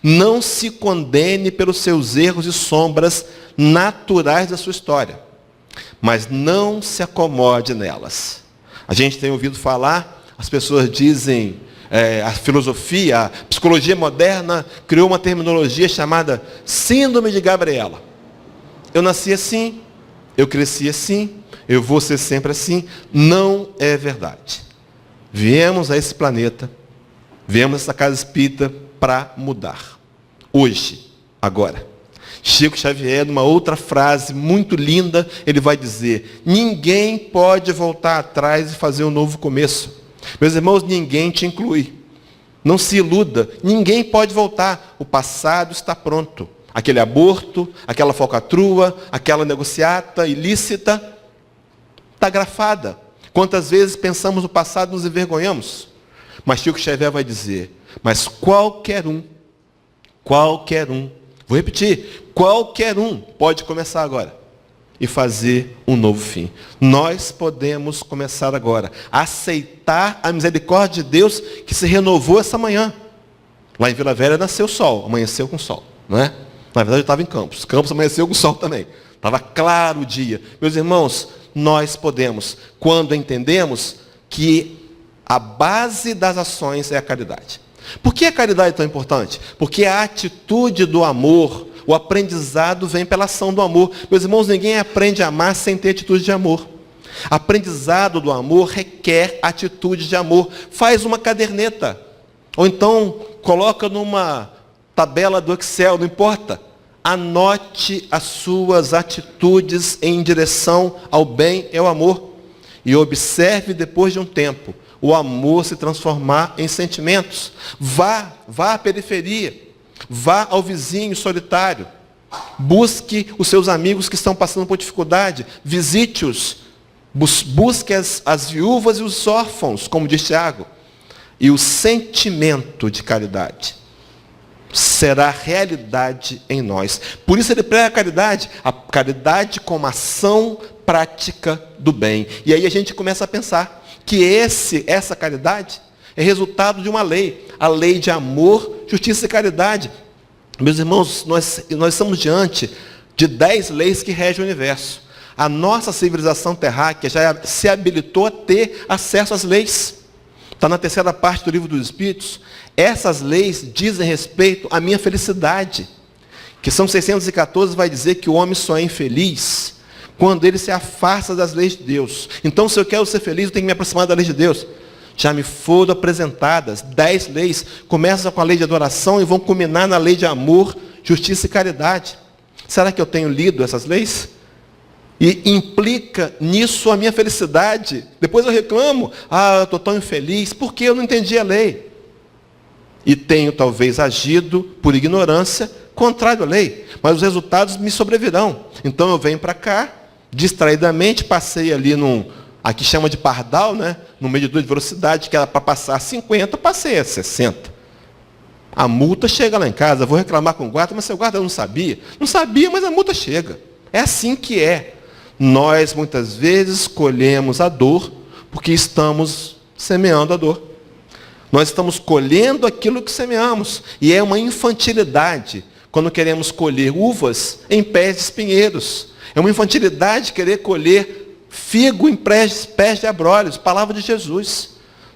Não se condene pelos seus erros e sombras naturais da sua história, mas não se acomode nelas. A gente tem ouvido falar, as pessoas dizem, a filosofia, a psicologia moderna criou uma terminologia chamada Síndrome de Gabriela. Eu nasci assim, eu cresci assim, eu vou ser sempre assim. Não é verdade. Viemos a esse planeta, viemos a essa casa espírita para mudar. Hoje, agora. Chico Xavier, numa outra frase muito linda, ele vai dizer: ninguém pode voltar atrás e fazer um novo começo. Meus irmãos, ninguém te inclui. Não se iluda, ninguém pode voltar. O passado está pronto. Aquele aborto, aquela falcatrua, aquela negociata ilícita, está grafada. Quantas vezes pensamos no passado e nos envergonhamos? Mas Chico Xavier vai dizer, mas qualquer um, vou repetir, qualquer um pode começar agora e fazer um novo fim. Nós podemos começar agora, aceitar a misericórdia de Deus que se renovou essa manhã. Lá em Vila Velha nasceu o sol, amanheceu com sol, não é? Na verdade eu estava em Campos. Campos amanheceu com sol também. Estava claro o dia. Meus irmãos, nós podemos, quando entendemos que a base das ações é a caridade. Por que a caridade é tão importante? Porque a atitude do amor, o aprendizado vem pela ação do amor. Meus irmãos, ninguém aprende a amar sem ter atitude de amor. Aprendizado do amor requer atitude de amor. Faz uma caderneta. Ou então, coloca numa tabela do Excel, não importa. Anote as suas atitudes em direção ao bem e ao amor. E observe depois de um tempo o amor se transformar em sentimentos. Vá à periferia, vá ao vizinho solitário, busque os seus amigos que estão passando por dificuldade, visite-os, busque as viúvas e os órfãos, como diz Tiago. E o sentimento de caridade será realidade em nós. Por isso ele prega a caridade como ação prática do bem. E aí a gente começa a pensar que essa caridade é resultado de uma lei, a lei de amor, justiça e caridade. Meus irmãos, nós estamos diante de 10 leis que regem o universo. A nossa civilização terráquea já se habilitou a ter acesso às leis. Está na 3ª parte do Livro dos Espíritos. Essas leis dizem respeito à minha felicidade. Que São 614 vai dizer que o homem só é infeliz quando ele se afasta das leis de Deus. Então, se eu quero ser feliz, eu tenho que me aproximar da lei de Deus. Já me foram apresentadas 10 leis. Começam com a lei de adoração e vão culminar na lei de amor, justiça e caridade. Será que eu tenho lido essas leis? E implica nisso a minha felicidade. Depois eu reclamo, eu estou tão infeliz, porque eu não entendi a lei. E tenho talvez agido por ignorância, contrário à lei. Mas os resultados me sobrevirão. Então eu venho para cá, distraidamente, passei ali aqui chama de pardal, né? No medidor de velocidade, que era para passar 50, passei a 60. A multa chega lá em casa, vou reclamar com o guarda, mas seu guarda não sabia. Não sabia, mas a multa chega. É assim que é. Nós, muitas vezes, colhemos a dor, porque estamos semeando a dor. Nós estamos colhendo aquilo que semeamos. E é uma infantilidade quando queremos colher uvas em pés de espinheiros. É uma infantilidade querer colher figo em pés de abrolhos. Palavra de Jesus.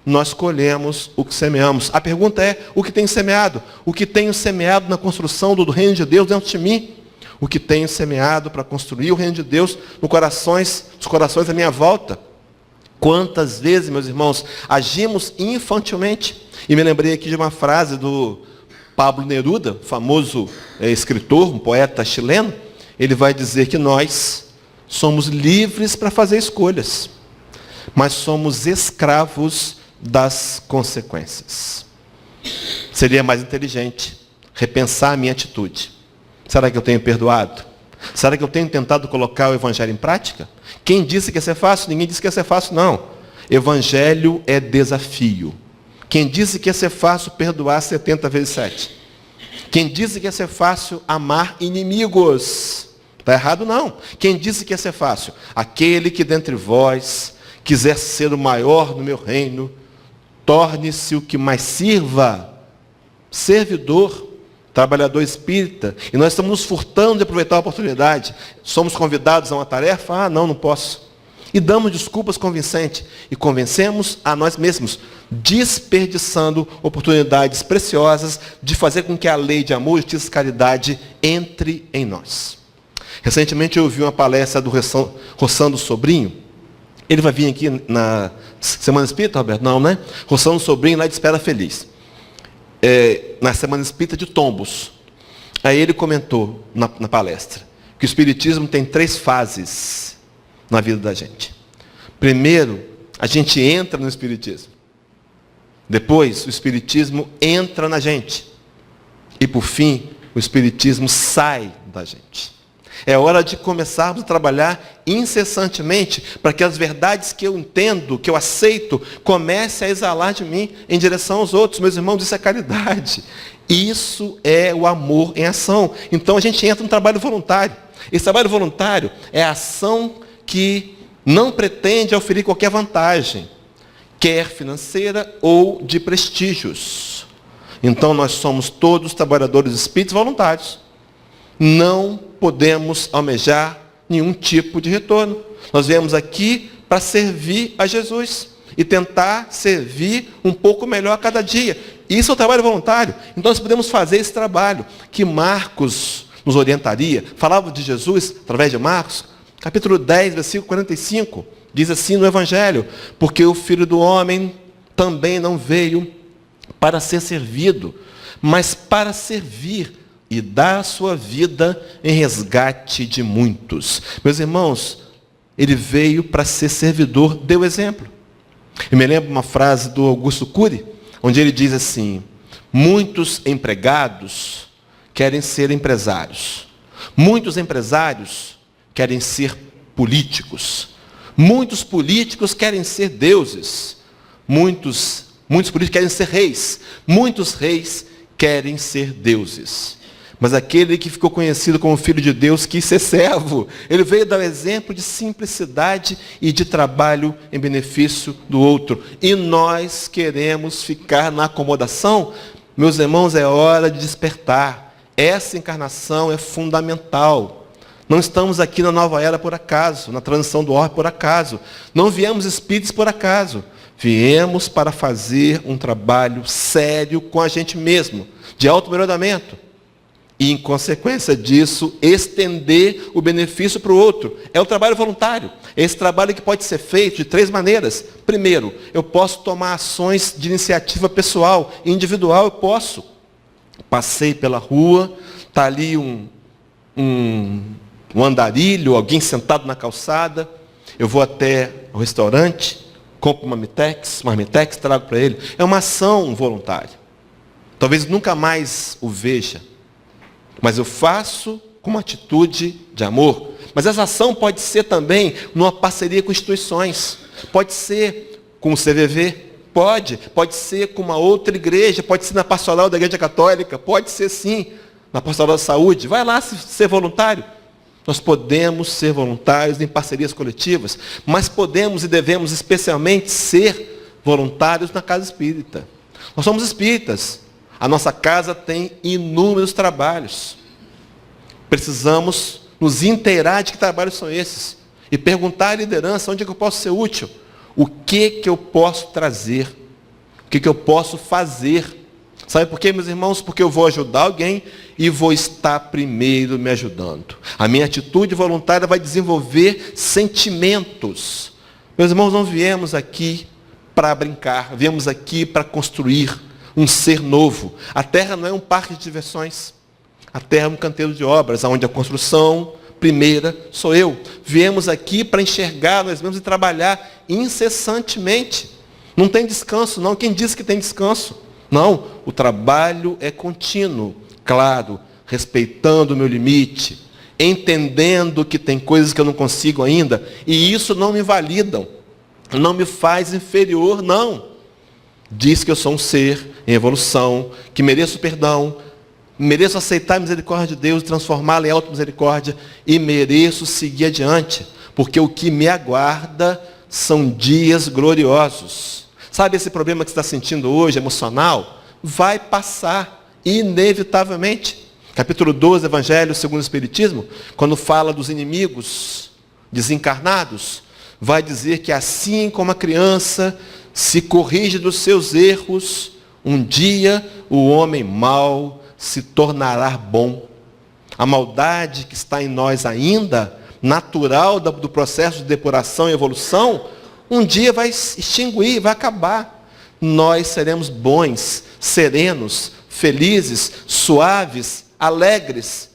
Nós colhemos o que semeamos. A pergunta é, o que tenho semeado? O que tenho semeado na construção do reino de Deus dentro de mim? O que tenho semeado para construir o reino de Deus nos corações à minha volta? Quantas vezes, meus irmãos, agimos infantilmente? E me lembrei aqui de uma frase do Pablo Neruda, famoso escritor, um poeta chileno. Ele vai dizer que nós somos livres para fazer escolhas, mas somos escravos das consequências. Seria mais inteligente repensar a minha atitude. Será que eu tenho perdoado? Será que eu tenho tentado colocar o Evangelho em prática? Quem disse que ia ser fácil? Ninguém disse que ia ser fácil, não. Evangelho é desafio. Quem disse que ia ser fácil perdoar 70 vezes 7? Quem disse que ia ser fácil amar inimigos? Está errado, não. Quem disse que ia ser fácil? Aquele que dentre vós quiser ser o maior no meu reino, torne-se o que mais sirva, servidor, trabalhador espírita. E nós estamos nos furtando de aproveitar a oportunidade. Somos convidados a uma tarefa? Não posso. E damos desculpas convincentes. E convencemos a nós mesmos, desperdiçando oportunidades preciosas de fazer com que a lei de amor, justiça e caridade entre em nós. Recentemente eu ouvi uma palestra do Rossando Sobrinho. Ele vai vir aqui na Semana Espírita, Roberto? Não, né? Rossando Sobrinho, lá de Espera Feliz. Na Semana Espírita de Tombos. Aí ele comentou na palestra que o Espiritismo tem 3 fases na vida da gente. Primeiro, a gente entra no Espiritismo. Depois, o Espiritismo entra na gente. E por fim, o Espiritismo sai da gente. É hora de começarmos a trabalhar incessantemente para que as verdades que eu entendo, que eu aceito, comecem a exalar de mim em direção aos outros. Meus irmãos, isso é caridade. Isso é o amor em ação. Então a gente entra no trabalho voluntário. Esse trabalho voluntário é a ação que não pretende oferir qualquer vantagem, quer financeira ou de prestígios. Então nós somos todos trabalhadores espíritos voluntários. Não podemos almejar nenhum tipo de retorno. Nós viemos aqui para servir a Jesus e tentar servir um pouco melhor a cada dia. Isso é o trabalho voluntário. Então nós podemos fazer esse trabalho que Marcos nos orientaria. Falava de Jesus através de Marcos, capítulo 10, versículo 45. Diz assim no Evangelho: porque o Filho do Homem também não veio para ser servido, mas para servir e dar a sua vida em resgate de muitos. Meus irmãos, ele veio para ser servidor, deu exemplo. Eu me lembro uma frase do Augusto Cury, onde ele diz assim: muitos empregados querem ser empresários. Muitos empresários querem ser políticos. Muitos políticos querem ser deuses. Muitos políticos querem ser reis. Muitos reis querem ser deuses. Mas aquele que ficou conhecido como filho de Deus quis ser servo. Ele veio dar o exemplo de simplicidade e de trabalho em benefício do outro. E nós queremos ficar na acomodação? Meus irmãos, é hora de despertar. Essa encarnação é fundamental. Não estamos aqui na nova era por acaso, na transição do orbe por acaso. Não viemos espíritos por acaso. Viemos para fazer um trabalho sério com a gente mesmo, de auto-melhoramento. E, em consequência disso, estender o benefício para o outro. É o trabalho voluntário. Esse trabalho que pode ser feito de 3 maneiras. Primeiro, eu posso tomar ações de iniciativa pessoal, individual, eu posso. Passei pela rua, está ali um andarilho, alguém sentado na calçada, eu vou até o restaurante, compro uma marmitex, trago para ele. É uma ação voluntária. Talvez nunca mais o veja, mas eu faço com uma atitude de amor. Mas essa ação pode ser também numa parceria com instituições. Pode ser com o CVV, pode ser com uma outra igreja, pode ser na pastoral da Igreja Católica, pode ser sim na pastoral da saúde. Vai lá ser voluntário. Nós podemos ser voluntários em parcerias coletivas, mas podemos e devemos especialmente ser voluntários na casa espírita. Nós somos espíritas. A nossa casa tem inúmeros trabalhos. Precisamos nos inteirar de que trabalhos são esses. E perguntar à liderança onde é que eu posso ser útil. O que eu posso trazer? O que eu posso fazer? Sabe por quê, meus irmãos? Porque eu vou ajudar alguém e vou estar primeiro me ajudando. A minha atitude voluntária vai desenvolver sentimentos. Meus irmãos, não viemos aqui para brincar. Viemos aqui para construir um ser novo. A terra não é um parque de diversões. A terra é um canteiro de obras, onde a construção primeira sou eu. Viemos aqui para enxergar nós mesmos e trabalhar incessantemente. Não tem descanso, não. Quem disse que tem descanso? Não, o trabalho é contínuo, claro, respeitando o meu limite, entendendo que tem coisas que eu não consigo ainda, e isso não me validam, não me faz inferior, não. Diz que eu sou um ser em evolução, que mereço perdão, mereço aceitar a misericórdia de Deus, transformá-la em auto-misericórdia, e mereço seguir adiante, porque o que me aguarda são dias gloriosos. Sabe esse problema que você está sentindo hoje, emocional? Vai passar, inevitavelmente. Capítulo 12, Evangelho segundo o Espiritismo, quando fala dos inimigos desencarnados, vai dizer que assim como a criança se corrige dos seus erros, um dia o homem mau se tornará bom. A maldade que está em nós ainda, natural do processo de depuração e evolução, um dia vai extinguir, vai acabar. Nós seremos bons, serenos, felizes, suaves, alegres.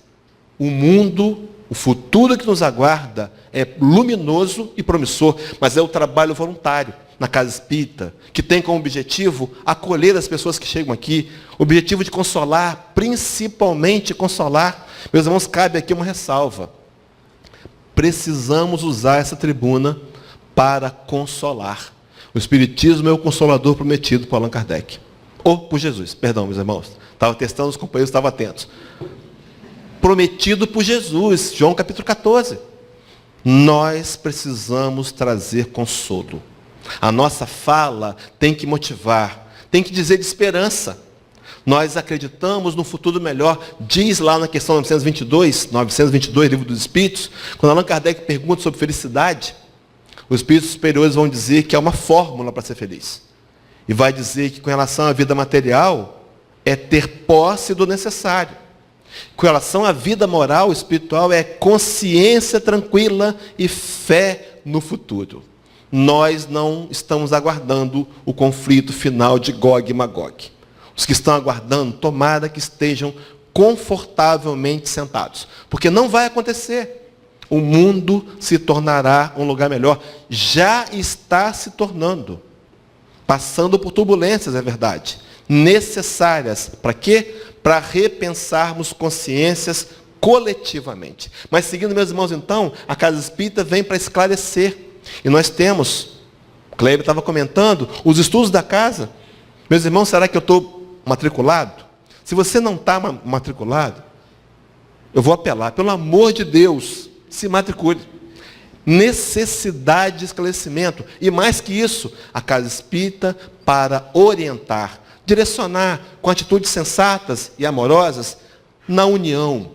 O mundo, o futuro que nos aguarda é luminoso e promissor, mas é o trabalho voluntário na casa espírita, que tem como objetivo acolher as pessoas que chegam aqui, o objetivo de consolar, principalmente consolar. Meus irmãos, cabe aqui uma ressalva. Precisamos usar essa tribuna para consolar. O Espiritismo é o consolador prometido por Allan Kardec. Ou por Jesus, perdão, meus irmãos. Estava testando, os companheiros estavam atentos. Prometido por Jesus, João capítulo 14. Nós precisamos trazer consolo. A nossa fala tem que motivar, tem que dizer de esperança. Nós acreditamos no futuro melhor. Diz lá na questão 922, livro dos Espíritos, quando Allan Kardec pergunta sobre felicidade, os espíritos superiores vão dizer que é uma fórmula para ser feliz. E vai dizer que com relação à vida material, é ter posse do necessário. Com relação à vida moral, espiritual, é consciência tranquila e fé no futuro. Nós não estamos aguardando o conflito final de Gog e Magog. Os que estão aguardando, tomara que estejam confortavelmente sentados. Porque não vai acontecer. O mundo se tornará um lugar melhor. Já está se tornando. passando por turbulências, é verdade, necessárias. Para quê? Para repensarmos consciências coletivamente. Mas seguindo, meus irmãos, então, a Casa Espírita vem para esclarecer. E nós temos, o Kleber estava comentando, os estudos da casa. Meus irmãos, será que eu estou matriculado? Se você não está matriculado, eu vou apelar, pelo amor de Deus, se matricule. Necessidade de esclarecimento. E mais que isso, a Casa Espírita para orientar, direcionar com atitudes sensatas e amorosas na união,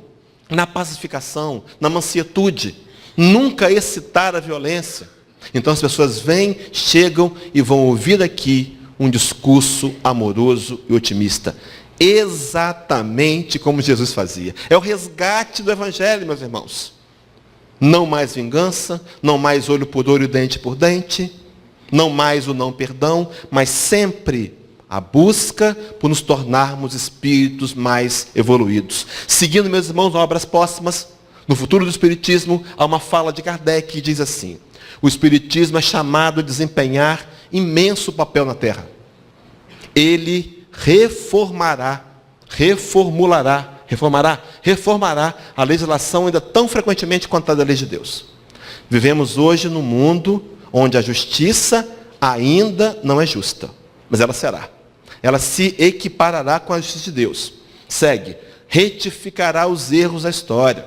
na pacificação, na mansietude. Nunca excitar a violência. Então as pessoas vêm, chegam e vão ouvir aqui um discurso amoroso e otimista. Exatamente como Jesus fazia. É o resgate do Evangelho, meus irmãos. Não mais vingança, não mais olho por olho, dente por dente, não mais o não perdão, mas sempre a busca por nos tornarmos espíritos mais evoluídos. Seguindo, meus irmãos, obras póstumas, no Futuro do Espiritismo, há uma fala de Kardec que diz assim: o Espiritismo é chamado a desempenhar imenso papel na Terra. Ele reformará a legislação ainda tão frequentemente quanto a da lei de Deus. Vivemos hoje num mundo onde a justiça ainda não é justa, mas ela será. Ela se equiparará com a justiça de Deus. Segue. Retificará os erros da história.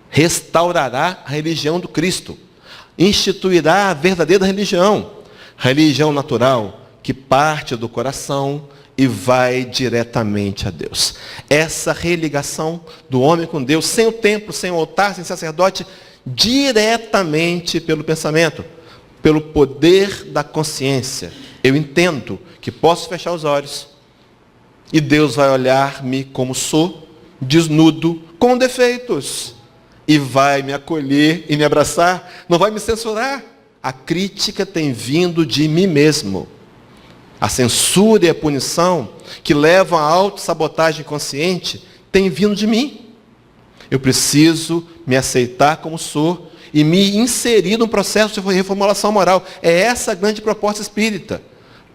Restaurará a religião do Cristo. Instituirá a verdadeira religião. Religião natural, que parte do coração e vai diretamente a Deus. Essa religação do homem com Deus, sem o templo, sem o altar, sem sacerdote, diretamente pelo pensamento, pelo poder da consciência. Eu entendo que posso fechar os olhos e Deus vai olhar-me como sou, desnudo, com defeitos, e vai me acolher e me abraçar, não vai me censurar. A crítica tem vindo de mim mesmo. A censura e a punição que levam à autossabotagem consciente tem vindo de mim. Eu preciso me aceitar como sou e me inserir num processo de reformulação moral. É essa a grande proposta espírita.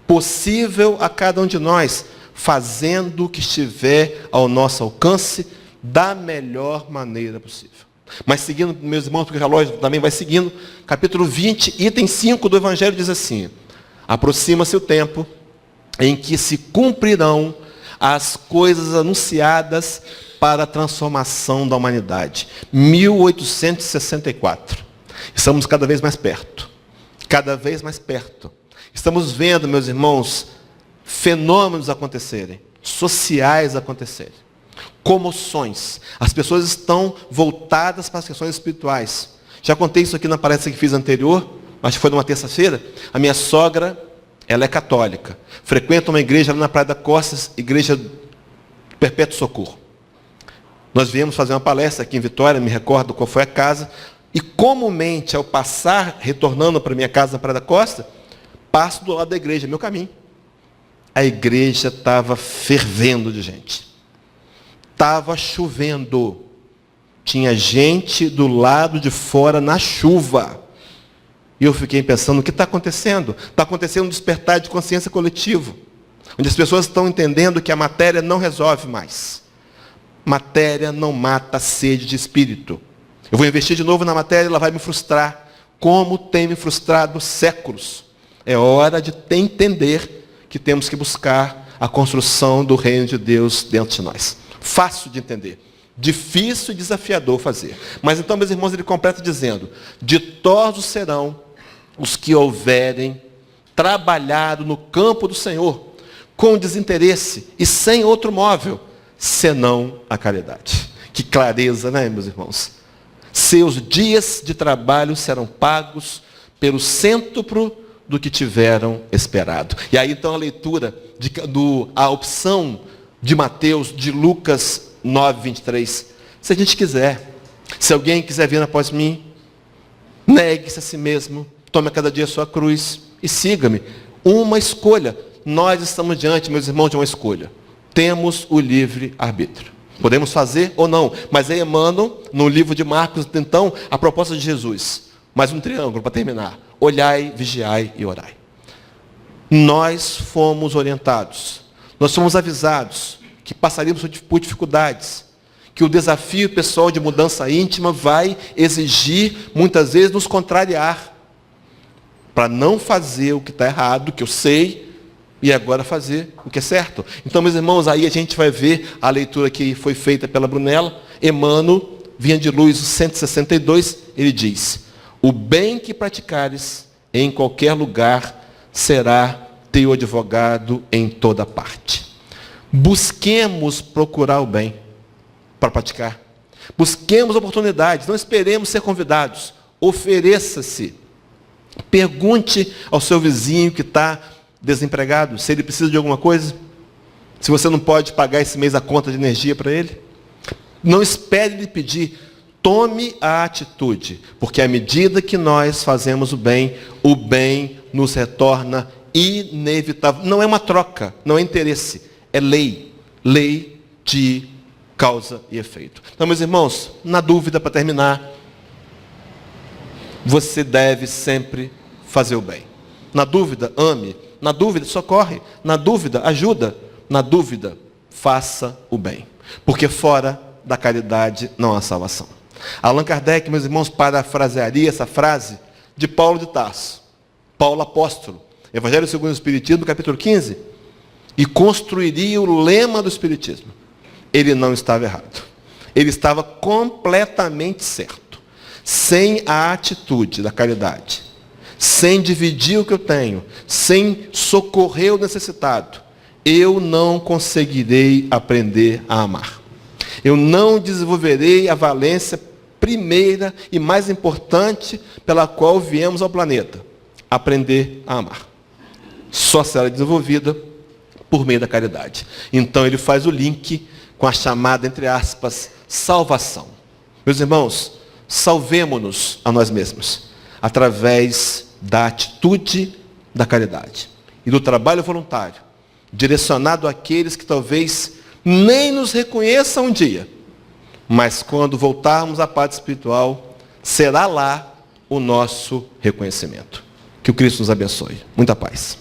Possível a cada um de nós, fazendo o que estiver ao nosso alcance da melhor maneira possível. Mas seguindo, meus irmãos, porque o relógio também vai seguindo, capítulo 20, item 5 do Evangelho diz assim: aproxima-se o tempo em que se cumprirão as coisas anunciadas para a transformação da humanidade. 1864. Estamos cada vez mais perto. Cada vez mais perto. Estamos vendo, meus irmãos, fenômenos acontecerem, sociais acontecerem, comoções. As pessoas estão voltadas para as questões espirituais. Já contei isso aqui na palestra que fiz anterior, acho que foi numa terça-feira. A minha sogra, ela é católica, frequenta uma igreja lá na Praia da Costa, igreja Perpétuo Socorro. Nós viemos fazer uma palestra aqui em Vitória, me recordo qual foi a casa, e comumente, ao passar, retornando para a minha casa na Praia da Costa, passo do lado da igreja, meu caminho. A igreja estava fervendo de gente. Estava chovendo. Tinha gente do lado de fora na chuva. E eu fiquei pensando, o que está acontecendo? Está acontecendo um despertar de consciência coletivo, onde as pessoas estão entendendo que a matéria não resolve mais. Matéria não mata a sede de espírito. Eu vou investir de novo na matéria, ela vai me frustrar, como tem me frustrado séculos. É hora de entender que temos que buscar a construção do reino de Deus dentro de nós. Fácil de entender. Difícil e desafiador fazer. Mas então, meus irmãos, ele completa dizendo: ditosos serão os que houverem trabalhado no campo do Senhor, com desinteresse e sem outro móvel, senão a caridade. Que clareza, né, meus irmãos? Seus dias de trabalho serão pagos pelo cêntuplo do que tiveram esperado. E aí então a leitura, a opção de Mateus, de Lucas 9, 23. Se a gente quiser, se alguém quiser vir após mim, negue-se a si mesmo, tome a cada dia a sua cruz e siga-me. Uma escolha. Nós estamos diante, meus irmãos, de uma escolha. Temos o livre arbítrio. Podemos fazer ou não. Mas aí Emmanuel, no livro de Marcos, então, a proposta de Jesus. Mais um triângulo para terminar. Olhai, vigiai e orai. nós fomos orientados, nós fomos avisados que passaríamos por dificuldades, que o desafio pessoal de mudança íntima vai exigir, muitas vezes, nos contrariar, para não fazer o que está errado, que eu sei, e agora fazer o que é certo. Então, meus irmãos, aí a gente vai ver a leitura que foi feita pela Brunella. Emmanuel, Vinha de Luz 162, ele diz: o bem que praticares em qualquer lugar será teu advogado em toda parte. Busquemos procurar o bem para praticar. Busquemos oportunidades, não esperemos ser convidados. Ofereça-se. Pergunte ao seu vizinho que está desempregado se ele precisa de alguma coisa. Se você não pode pagar esse mês a conta de energia para ele. Não espere ele pedir. Tome a atitude, porque à medida que nós fazemos o bem nos retorna inevitável. Não é uma troca, não é interesse, é lei. Lei de causa e efeito. Então, meus irmãos, na dúvida, para terminar, você deve sempre fazer o bem. Na dúvida, ame. Na dúvida, socorre. Na dúvida, ajuda. Na dúvida, faça o bem. Porque fora da caridade não há salvação. Allan Kardec, meus irmãos, parafrasearia essa frase de Paulo de Tarso. Paulo apóstolo. Evangelho segundo o Espiritismo, capítulo 15. E construiria o lema do Espiritismo. Ele não estava errado. Ele estava completamente certo. Sem a atitude da caridade, sem dividir o que eu tenho, sem socorrer o necessitado, eu não conseguirei aprender a amar. Eu não desenvolverei a valência primeira e mais importante pela qual viemos ao planeta. Aprender a amar. Só será desenvolvida por meio da caridade. Então ele faz o link com a chamada, entre aspas, salvação. Meus irmãos, salvemo-nos a nós mesmos através da atitude da caridade e do trabalho voluntário, direcionado àqueles que talvez nem nos reconheçam um dia, mas quando voltarmos à pátria espiritual, será lá o nosso reconhecimento. Que o Cristo nos abençoe. Muita paz.